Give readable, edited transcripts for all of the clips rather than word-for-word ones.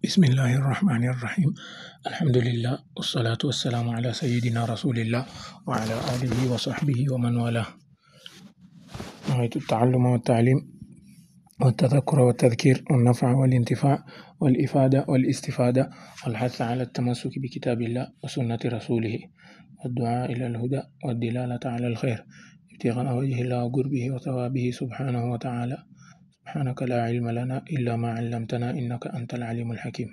بسم الله الرحمن الرحيم. الحمد لله والصلاة والسلام على سيدنا رسول الله وعلى آله وصحبه ومن والاه. نهاية التعلم والتعليم والتذكر والتذكير والنفع والانتفاع والإفادة والاستفادة والحث على التمسك بكتاب الله وسنة رسوله والدعاء إلى الهدى والدلالة على الخير ابتغاء وجه الله وقربه وثوابه سبحانه وتعالى. سبحانك لا علم لنا إلا ما علمتنا إنك أنت العليم الحكيم.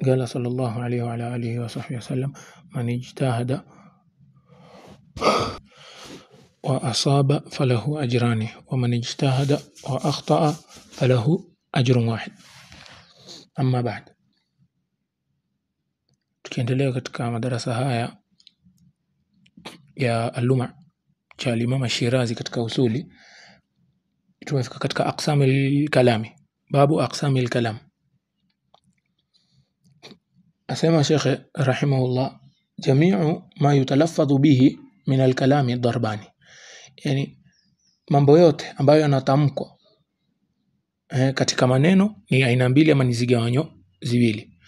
قال صلى الله عليه وعلى آله وصحبه وسلم: من اجتهد وأصاب فله أجران ومن اجتهد وأخطأ فله أجر واحد. أما بعد، tukiendelea katika madarasa haya ya Al-Luma' cha Imam Shirazi katika usuli, tumefika katika aqsamil kalami, babu aqsamil kalam. Asema Sheikh rahimahullah: jami'u ma yutalaffadhu bihi min al-kalami darbani, yani mambo yote ambayo yanatamkwa katika maneno ni aina mbili ama ni zigawanyo ziwili.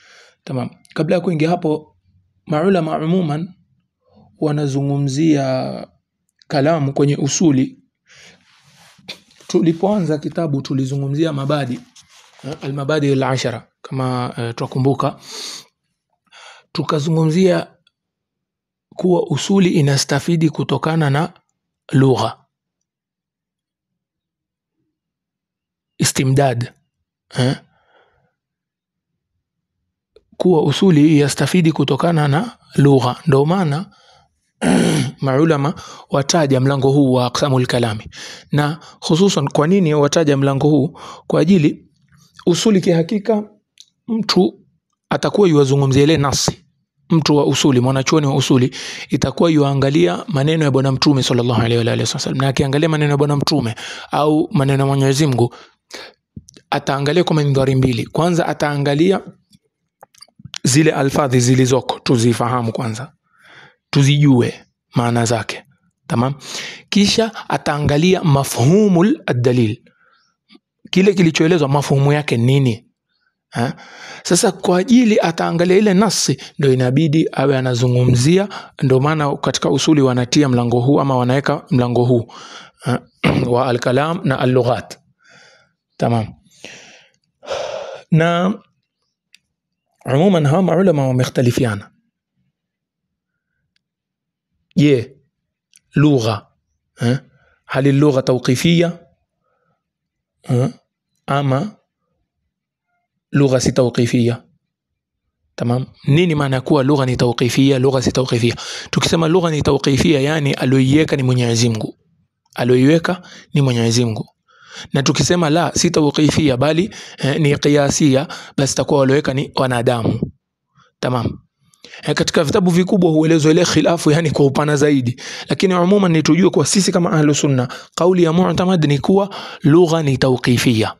Tamam. Kabla ya kuingia hapo, maulama umuman wanazungumzia kalamu kwenye usuli. Tulipoanza kitabu tulizungumzia mabadi, al-mabadi al-ashara kama tukumbuka, tukazungumzia kuwa usuli inastafidi kutokana na lugha, istimdad, kuwa usuli yastafidi kutokana na lugha. Ndio maana maulama wataja mlango huu wa aqsamul kalami, na hususan kwa nini wataja mlango huu? Kwa ajili usuli kihakika mtu atakuwa yuwazungumzia ile nasi. Mtu wa usuli, mwanachuoni wa usuli, itakuwa yuangalia maneno ya Bwana Mtume sallallahu alaihi wasallam, na akiangalia maneno ya Bwana Mtume au maneno ya Mwenyezi Mungu, ataangalia kwa mandhari mbili. Kwanza ataangalia zile alfadhi zilizoko, tuzifahamu kwanza, tuzijue maana zake. Tamam. Kisha ataangalia mafhumul ad-dalil, kile kilichoelezwa mafhumu yake nini. Sasa kwa ajili ataangalia ile nasi, ndio inabidi awe anazungumzia. Ndio maana katika usuli wanatia mlango huu ama wanaweka mlango huu wa al-kalam na al-lughat. Tamam. Na umuman hawa maulama wamekhtalifiana. Je, lugha hali lugha tawqifiyya ama lugha si tawqifiyya? Tamam. Nini maana kuwa lugha ni tawqifiyya, lugha si tawqifiyya? Tukisema lugha ni tawqifiyya, yani aloiweka ni Mwenyezi Mungu, aloiweka ni Mwenyezi Mungu. Na tukisema la, si tawqifiyya bali ni qiyasiyya, basi takuwa waloweka ni wanadamu. Tamam. Katika vitabu vikubwa huelezwa ile khilafu, yani kwa upana zaidi, lakini umuman ni tujue kwa sisi kama ahlu sunna, kauli ya mu'tamad ni kuwa lugha ni tawqifiyya,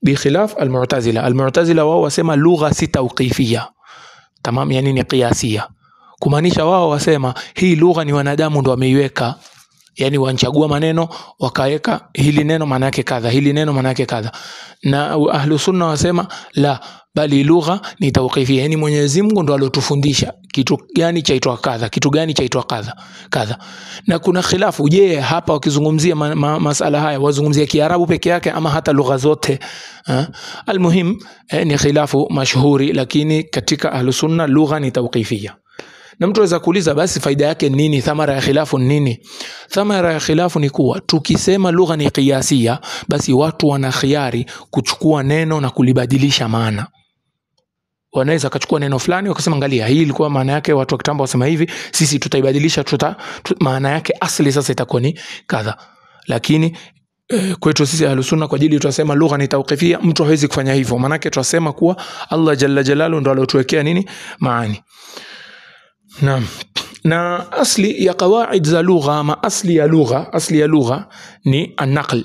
bikhilaf al-mu'tazila. Al-mu'tazila wao wasema lugha si tawqifiyya. Tamam, yani ni qiyasiyya, kumaanisha wao wasema hii lugha ni wanadamu ndo wameiweka, yani wanachagua maneno wakaweka hili neno maana yake kadha, hili neno maana yake kadha. Na ahlu sunna wasema la, bali lugha ni tawqifiyya, yani Mwenyezi Mungu ndo alotufundisha kitu gani chaitwa kadha, kitu gani chaitwa kadha. Na kuna khilafu, je, hapa wakizungumzia masala haya wazungumzia Kiarabu peke yake ama hata lugha zote? Almuhim ni khilafu mashhuri, lakini katika ahlu sunna lugha ni tawqifiyya. Na mtu anaweza kuuliza, basi faida yake nini? Thamara ya khilafu nini? Thamara ya khilafu ni kuwa tukisema lugha ni qiyasiyya, basi watu wana khiari kuchukua neno na kulibadilisha maana. Wanaweza kuchukua neno fulani wakasema, angalia, hii ilikuwa maana yake watu wa kitambo wasema hivi, sisi tutaibadilisha, maana yake asli sasa itakuwa ni kadha. Lakini kwetu sisi ahlus sunna, kwa ajili tunasema lugha ni tawqifiyya, mtu hawezi kufanya hivyo. Maana yake tunasema kuwa Allah jalla jalalu ndo alotuwekea nini maani. Na asli ya qawaid za lugha ama asli ya lugha ni an-naql,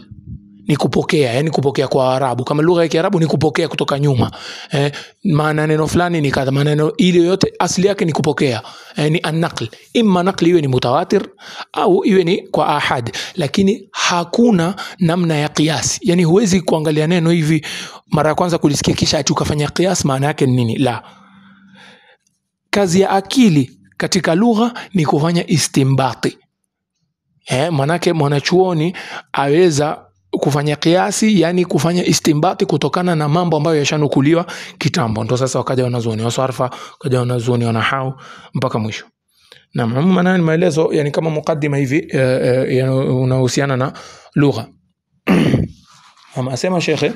ni kupokea, yani kupokea kwa Arabu. Kama lugha ya Kiarabu ni kupokea kutoka nyuma. Maana neno fulani ni kadha, maana neno ile yote asili yake ni kupokea. Ni an-naql. Imma naqli iwe ni mutawatir au iwe ni kwa ahad, lakini hakuna namna ya qiyas. Yani huwezi kuangalia neno hivi mara ya kwanza kulisikia kisha ati ukafanya qiyas maana yake ni nini. La. Kazi ya akili katika lugha ni kufanya istimbati. Manake mwanachuoni aweza kufanya kiasi, yani kufanya istimbati kutokana na mambo ambayo yashanukuliwa kitambo. Ndio sasa wakaja wanazuoni wa sarfa, wakaja wanazuoni wa nahau mpaka mwisho. Na maana ni maelezo yani kama mukaddima hivi unahusiana na lugha. Kama asema shekhe,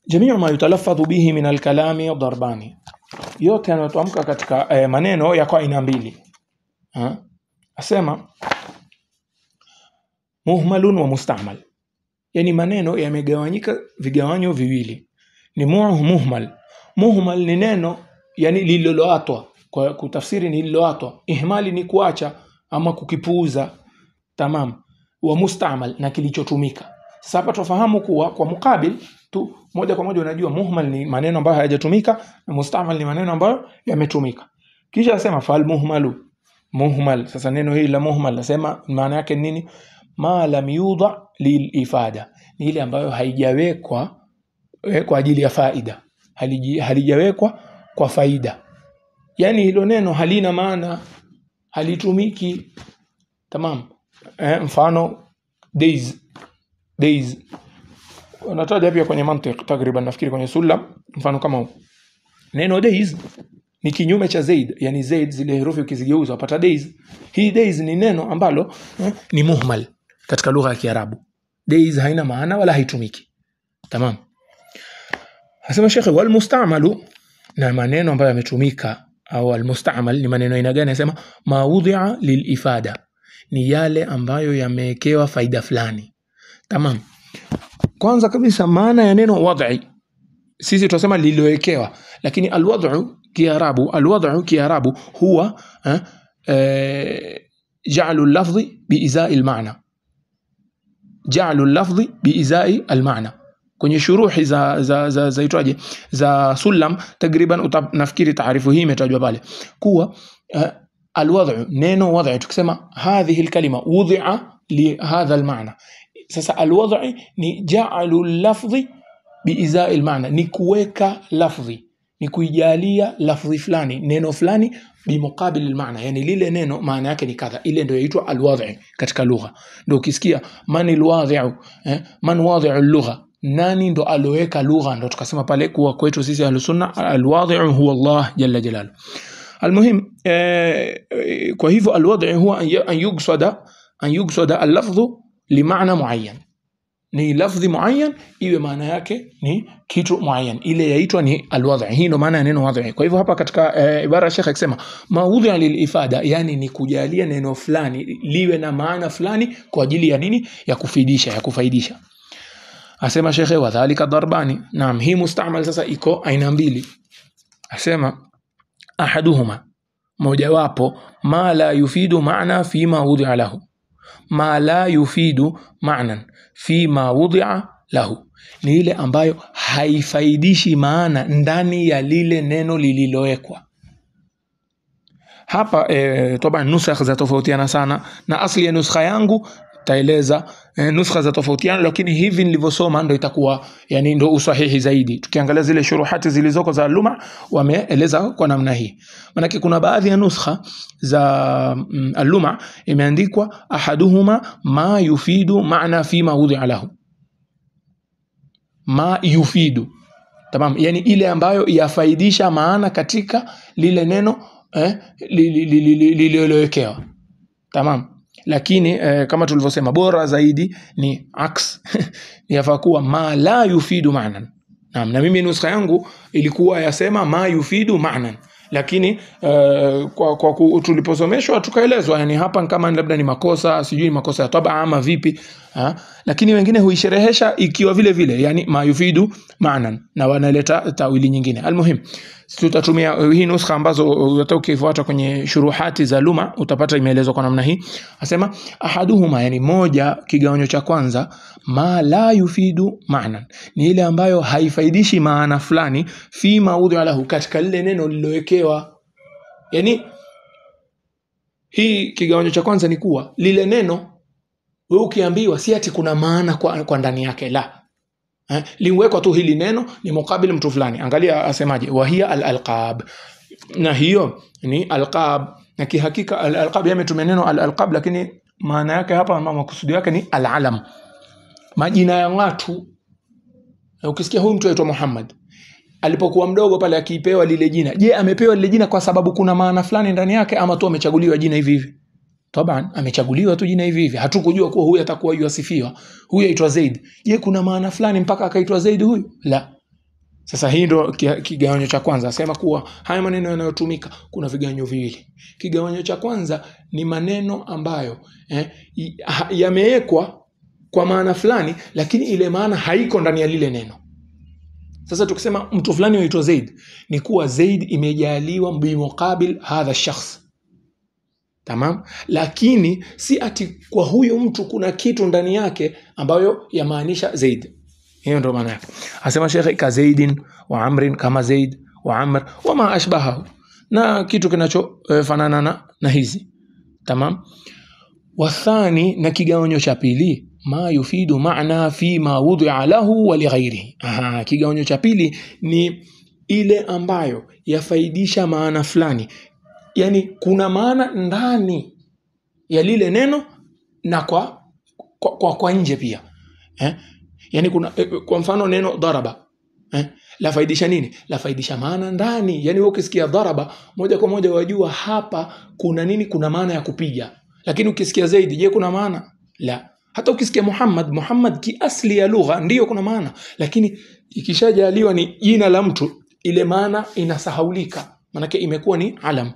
jamiu ma yutalaffadhu bihi min al-kalami darbani, yote yanayotamka katika maneno yako aina mbili. Asema muhmalun wa musta'mal, yani maneno yamegawanyika vigawanyo viwili. Ni muhmal. Muhmal ni neno yani lililoatwa, kwa kutafsiri ni lililoatwa. Ihmali ni kuacha ama kukipuuza. Tamam. Wa musta'mal na kilichotumika. Sasa hapa tufahamu kuwa kwa mukabil tu moja kwa moja unajua muhmal ni maneno ambayo hayajatumika na musta'mal ni maneno ambayo yametumika. Kisha asema fal muhmalu, muhmal. Sasa neno hili la muhmal nasema maana yake nini? Ma lam yudha lil ifada, ni ile ambayo haijawekwa kwa ajili ya faida, halijawekwa kwa faida. Yani hilo neno halina maana, halitumiki. Tamam. Mfano days unataja pia kwenye mantiq takriban, nafikiri kwenye sulam. Mfano kama huu, neno days ni kinyume cha zaid, yani zaid zile herufi ukizigeuza upata days. Hii days ni neno ambalo ni muhmal katika lugha ya Kiarabu. Days haina maana wala haitumiki. Tamam. Hasema shekhe, wal musta'malu, na maneno ambayo yametumika au al musta'mal ni maneno aina gani? Anasema ma wudhi'a lil ifada, ni yale ambayo yamewekewa faida fulani. Tamam. Kwanza kabisa maana ya neno wad'i, sisi tunasema lililowekewa, lakini al wad'u Kiarabu huwa ja'alu al-lafdhi bi'iza'i al-ma'na, ja'alu al-lafdhi bi'iza'i al-ma'na. Kwenye shuruhi za itwaje za sulam takriban nafikiri taarifu hii imetajwa pale kuwa al-wad'u, neno wad'i tukisema hadhihi al-kalima wudhi'a li hadha al-ma'na. Sasa al-wad'i ni ja'alu al-lafdhi bi'iza'i al-ma'na, ni kuweka lafdhi, ni kuijalia lafdhi fulani, neno fulani bimuqabil al-ma'na, yani lile neno maana yake ni kadha. Ile ndio inaitwa al-wad'i katika lugha. Ndio ukisikia man al-wadhi'u, man wadhi'u al-lugha, nani ndo aloweka lugha, ndo tukasema pale kuwa kwetu sisi al-sunna al-wadhi'u huwa Allah jalla jalaluhu. Almuhim, kwa hivyo al-wad'i huwa an yuqsada al-lafdhu li ma'na muayyan, ni lafdhi muayyan iwe maana yake ni kitu muayyan, ile yaitwa ni al-wad'i. Hii ndo maana ya neno wad'i. Kwa hivyo hapa katika ibara Sheikh akisema maudhi'a lil-ifada, yani ni kujalia neno fulani liwe na maana fulani kwa ajili ya nini? Ya kufidisha, ya kufaidisha. Asema Sheikh wa dhalika darbani. Naam, hii musta'mal sasa iko aina mbili. Asema ahaduhuma, mojawapo, ma la yufidu ma'na fi ma wudi'a lahu, ma la yufidu ma'nan fi ma wudi'a lahu, ni ile ambayo haifaidishi maana ndani ya lile neno lililowekwa. Hapa toba nusakh za tofautiana sana, na asli ya nuskha yangu taeleza nuskha za tofautiana, lakini hivi nilivyosoma ndio itakuwa yani ndio usahihi zaidi. Tukiangalia zile shuruhati zilizoko za Luma wameeleza kwa namna hii. Maana kuna baadhi ya nuskha za Luma imeandikwa ahaduhuma ma yufidu ma'na fi ma wudi'a lahu, ma yufidu. Tamam, yani ile ambayo yafaidisha maana katika lile neno lililowekewa. Tamam. Lakini kama tulivyosema bora zaidi ni aks yafaa kuwa ma la yufidu ma'nan. Naam, na mimi nuskha yangu ilikuwa yasema ma yufidu ma'nan, lakini kwa tuliposomeshwa tukaelezwa yani hapa kama labda ni makosa, sijui makosa ya tabaa ama vipi, Lakini wengine huisherehesha ikiwa vile vile, yani ma yufidu ma'nan, na wanaleta tawili nyingine. Almuhim, tutatumia hii nuskha ambazo utakifuata kwenye shuruhati za Luma, utapata imeelezwa kwa namna hii. Asema ahaduhuma, yani moja, kigawanyo cha kwanza, ma la yufidu ma'nan, ni ile ambayo haifaidishi maana fulani, fi maudhi lahu, katika lile neno lilowekewa. Yani hii kigawanyo cha kwanza ni kuwa lile neno wewe ukiambiwa si ati kuna maana kwa ndani yake, la. Liwekwa tu hili neno ni mukabili mtu fulani. Angalia asemaje, wa hiya al-alqab, na hiyo ni alqab. Na kihakika al-alqab yametumia neno al-alqab, lakini maana yake hapa na makusudi yake ni al-alam, majina ya watu. Ukisikia huyu mtu aitwa Muhammad, alipokuwa mdogo pale akipewa lile jina, je, amepewa lile jina kwa sababu kuna maana fulani ndani yake, ama tu amechaguliwa jina hivi hivi? Taban amechaguliwa tu jina hivi hivi, hatukujua kuwa huyu atakuwa yuasifiwa, huyu aitwa Zaid. Je, kuna maana fulani mpaka akaitwa Zaid huyu? La. Sasa hii ndo kigawanyo cha kwanza. Asema kuwa haya maneno yanayotumika kuna vigawanyo viwili. Kigawanyo cha kwanza ni maneno ambayo yamewekwa kwa maana fulani, lakini ile maana haiko ndani ya lile neno. Sasa tukisema mtu fulani aitwa Zaid, ni kuwa Zaid imejaliwa bimuqabil hadha shakhs. Tamam, lakini si ati kwa huyu mtu kuna kitu ndani yake ambayo yamaanisha Zaid. Hiyo ndio maana yake. Asema Sheikh, ka Zaidin wa Amrin, kama Zaid wa Amr wa ma ashbahahu, na kitu kinachofanana na hizi. Tamam. Wathani, na kigawanyo cha pili, ma yufidu maana fi ma wudi'a lahu wa li ghairihi. Kigawanyo cha pili ni ile ambayo yafaidisha maana fulani, yani kuna maana ndani ya lile neno na kwa nje pia. Yani kuna kwa mfano neno daraba, la faidisha nini? La faidisha maana ndani. Yani wewe ukisikia daraba, moja kwa moja wajua hapa kuna nini, kuna maana ya kupiga. Lakini ukisikia Zaidi, je, kuna maana? La. Hata ukisikia Muhammad kiasli ya lugha ndiyo kuna maana, lakini ikishajaliwa ni jina la mtu, ile maana inasahaulika, manake imekuwa ni alam.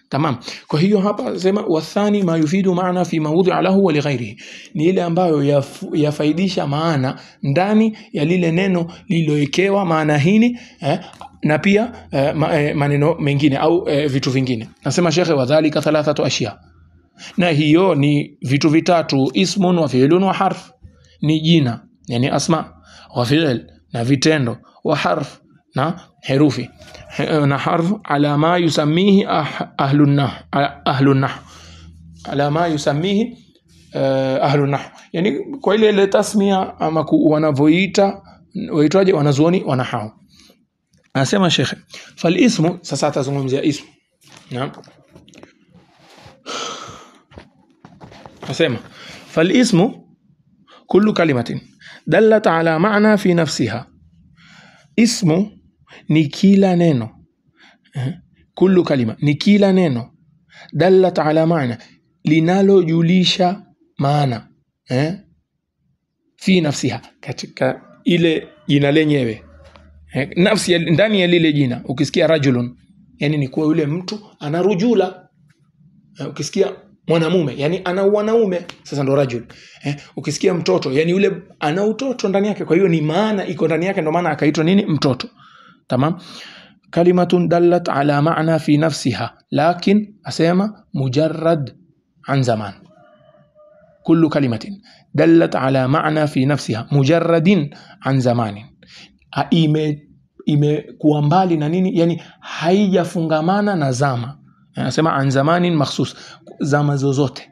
Tamam. Kwa hiyo hapa sema wathani ma yufidu maana fi mawdhi'a lahu wa li ghairihi, ni ile ambayo yafaidisha maana ndani ya lile neno lilowekewa maana hini, na pia maneno mengine au vitu vingine. Nasema Sheikh, wadhālika thalathatu ashya, na hiyo ni vitu vitatu: ismun wa fi'lun wa harf, ni jina yani asma, wa fi'l na vitendo, wa harf na herufi na harf, ala ma yusammihi ahlun nahw, ala ma yusammihi ahlun nahw, yani kwa ile tasmia ama wanavoita waitwaje wanazuoni wanahau. Anasema Sheikh, fal ismu, sasa atazungumzia ismu. Naam, asema fal ismu kullu kalimatin dallat ala ma'na fi nafsiha. Ismu ni kila neno, kullu kalima ni kila neno, dallat ala ma'na, linalojulisha maana, fi nafsiha, katika ile jina lenyewe, nafsi ndani ya lile jina. Ukisikia rajulun, yani ni kwa yule mtu ana rujula. Ukisikia mwanamume, yani ana wanaume, sasa ndo rajul. Ukisikia mtoto, yani yule ana utoto ndani yake, kwa hiyo ni maana iko ndani yake, ndo maana akaitwa nini? Mtoto. Tamam. Kalimatun dallat ala ma'na fi nafsiha, lakin asema mujarrad an zaman. Kullu kalimatin dallat ala ma'na fi nafsiha mujarradin an zamanin, imekuwa mbali na nini, yani haijafungamana na zama. Anasema an zamanin makhsus, zama zozote,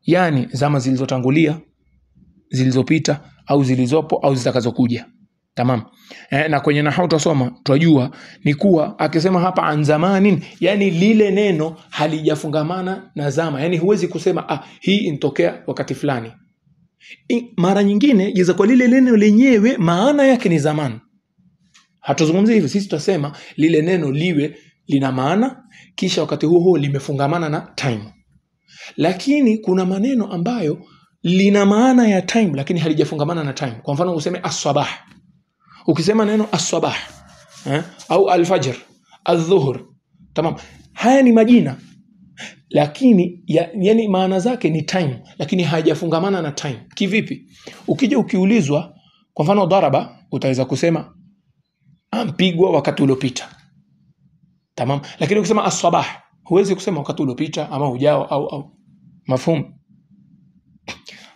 yani zama zilizotangulia, zilizopita, au zilizopo, au zitakazokuja. Tamam. Na kwenye nahau tusoma tunajua ni kuwa akisema hapa an zamanin, yani lile neno halijafungamana na zama, yani huwezi kusema hii intokea wakati fulani. Mara nyingine jiza kwa lile neno lenyewe maana yake ni zaman. Hatuzungumzi hivi, sisi tutasema lile neno liwe lina maana, kisha wakati huo limefungamana na time. Lakini kuna maneno ambayo lina maana ya time lakini halijafungamana na time. Kwa mfano useme as-sabah. Ukisema neno as-sabah, au al-fajr, al-dhuhr, tamam, haya ni majina, lakini yani maana zake ni time, lakini hajafungamana na time. Kivipi? Ukija ukiulizwa kwa mfano daraba, utaweza kusema ampigwa wakati uliopita. Tamam, lakini ukisema as-sabah huwezi kusema wakati uliopita ama ujao au mafhum.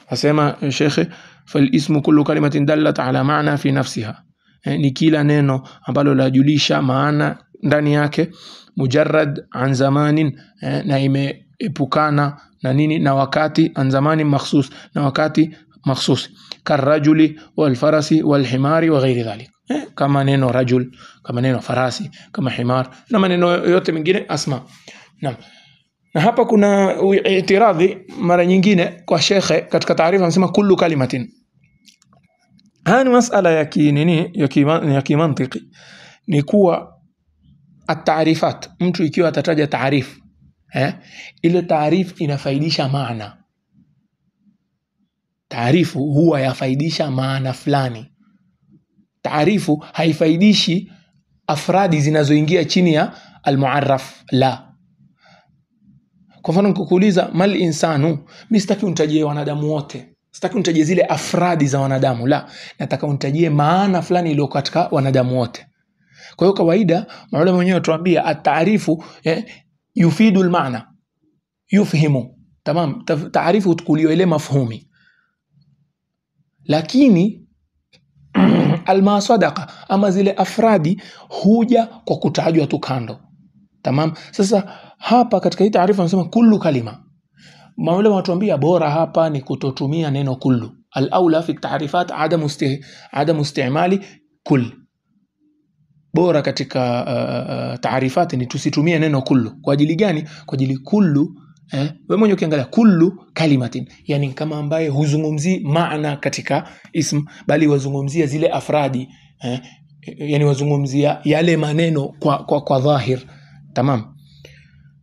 Asema shekhe, fal ismu kullu kalimatin dallat ala maana fi nafsiha, ni kila neno ambalo lajulisha maana ndani yake, mujarrad an zamanin, na imeepukana na nini, na wakati, an zamanin makhsus, na wakati makhsus, karrajuli wal farasi wal himari wa ghairi dhalik, kama neno rajul, kama neno farasi, kama himar, na maneno yote mengine asma. Naam. Na hapa kuna itiradhi mara nyingine kwa shekhe katika taarifa, anasema kullu kalimatin. Haya ni masala ya kinini ya kimantiki, ni kuwa at-taarifat, mtu ikiwa atataja taarifu, ile taarifu inafaidisha maana. Taarifu huwa yafaidisha maana fulani. Taarifu haifaidishi afradi zinazoingia chini ya al-muarraf, la. Kwa mfano nikukuuliza mal insanu, mimi sitaki unitajie wanadamu wote, sitaki unitajie zile afradi za wanadamu, la, nataka unitajie maana fulani iliyo katika wanadamu wote. Kwa hiyo kawaida maulama wenyewe tuambia at-taarifu yufidu al-maana, yufhimu. Tamam, taarifu tukuliwa ile mafhumi, lakini al-masadaqa ama zile afradi huja kwa kutajwa tu kando. Tamam, sasa hapa katika hii taarifa anasema kullu kalima. Maulama watuambia bora hapa ni kutotumia neno kullu. Al-aula fi taarifat adamu istimali kull. Bora katika taarifati ni tusitumie neno kullu. Kwa ajili gani? Kwa ajili kullu, wewe mwenyewe ukiangalia kullu kalimatin, yani kama ambaye huzungumzi maana katika ism, bali wazungumzia zile afradi, yani wazungumzia yale maneno kwa dhahir. Tamam.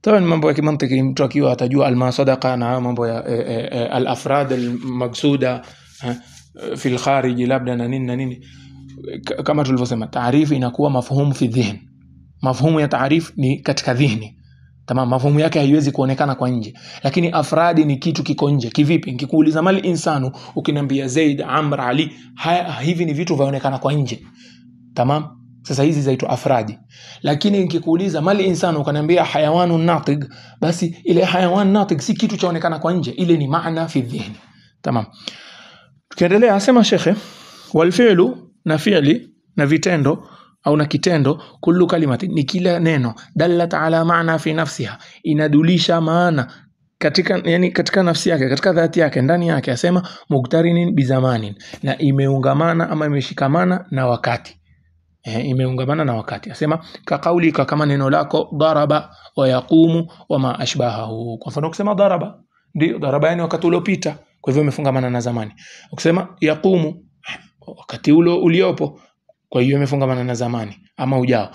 Taban mambo ya kimantiki mtu akiwa atajua al-masadaqa na mambo ya al-afrad al-maqsuda fi al-kharij labda na nini, kama tulivyosema taarifu inakuwa mafhumu fi dhihn. Mafhumu ya taarifu ni katika dhihni. Tamam, mafhumu yake haiwezi kuonekana kwa nje, lakini afradi ni kitu kiko nje. Kivipi? Nikikuuliza mal insanu, ukiniambia Zaid, Amr, Ali, hivi ni vitu vyaonekana kwa nje. Tamam, sasa hizi zaitwa afradi. Lakini nikikuuliza mal insanu ukaniambia hayawanun natiq, basi ile hayawan natiq si kitu chaonekana kwa nje, ile ni maana fi dhihni. Tamam. Tukiendelea asema shekhe, wal fi'lu, na fi'li na vitendo au na kitendo, kullu kalimati ni kila neno dallat ala maana fi nafsiha, inadulisha maana katika, yani katika nafsi yake, katika dhati yake, ndani yake. Asema muktarinin bizamanin, na imeungamana ama imeshikamana na wakati. Imeungamana na wakati. Asema ka kauli, kama neno lako daraba wa yaqumu wa ma ashbahahu. Kwa mfano ukisema daraba, ndio daraba yani wakati uliopita, kwa hivyo imefungamana na zamani. Ukisema yaqumu, wakati uliopo, kwa hiyo imefungamana na zamani ama ujao.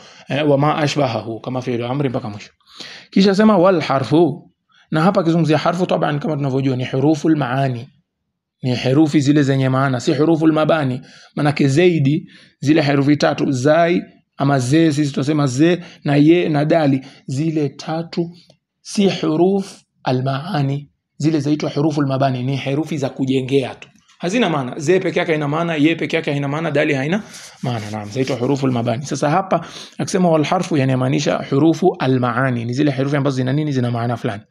Wa ma ashbahahu, kama fi'lu amri mpaka mwisho. Kisha sema wal harfu, na hapa kizungumzia harfu taban kama tunavyojua ni huruful maani, ni herufi zile zenye maana, si huruful mabani. Manake zaidi zile herufi tatu, zai ama ze, sisi tunasema ze na ye na dali, zile tatu si huruf almaani, zile zaitwa huruful mabani, ni herufi za kujengea tu, hazina maana. Ze peke yake haina maana, ye peke yake haina maana, dali haina maana. Naam, zaitwa huruful mabani. Sasa hapa akisema wal harfu, yani maanisha hurufu almaani, ni zile herufi ambazo zina nini, zina maana fulani.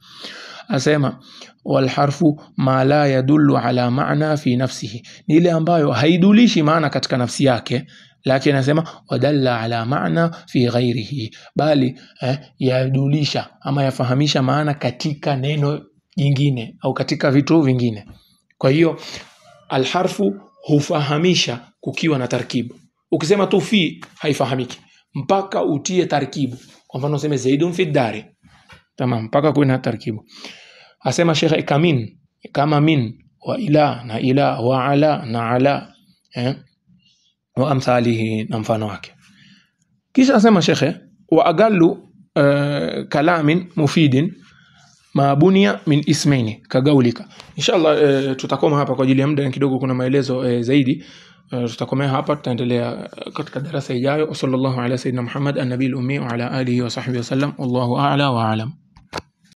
Asema wal harfu ma la yadullu ala maana fi nafsihi, ni ile ambayo haidulishi maana katika nafsi yake, lakini anasema wadalla ala maana fi ghairihi, bali yadulisha ama yafahamisha maana katika neno jingine au katika vitu vingine. Kwa hiyo alharfu hufahamisha kukiwa na tarkibu. Ukisema tu fi haifahamiki mpaka utie tarkibu. Kwa mfano useme zaidun fi dari, tamam, mpaka kuwe na tarkibu. Asema shekhe kamin, kama min, wa ila na ila, wa ala na ala, wa amthalihi na mfano wake. Kisha asema shekhe wa agallu kalamin mufidin ma bunia min ismaini kagaulika. Inshallah tutakoma hapa kwa ajili ya muda kidogo, kuna maelezo zaidi. Tutakomea hapa, tutaendelea katika darasa ijayo. Sallallahu ala sayyidina Muhammad an-nabiyil ummi wa ala alihi wa sahbihi wasallam. Wallahu a'la wa a'lam.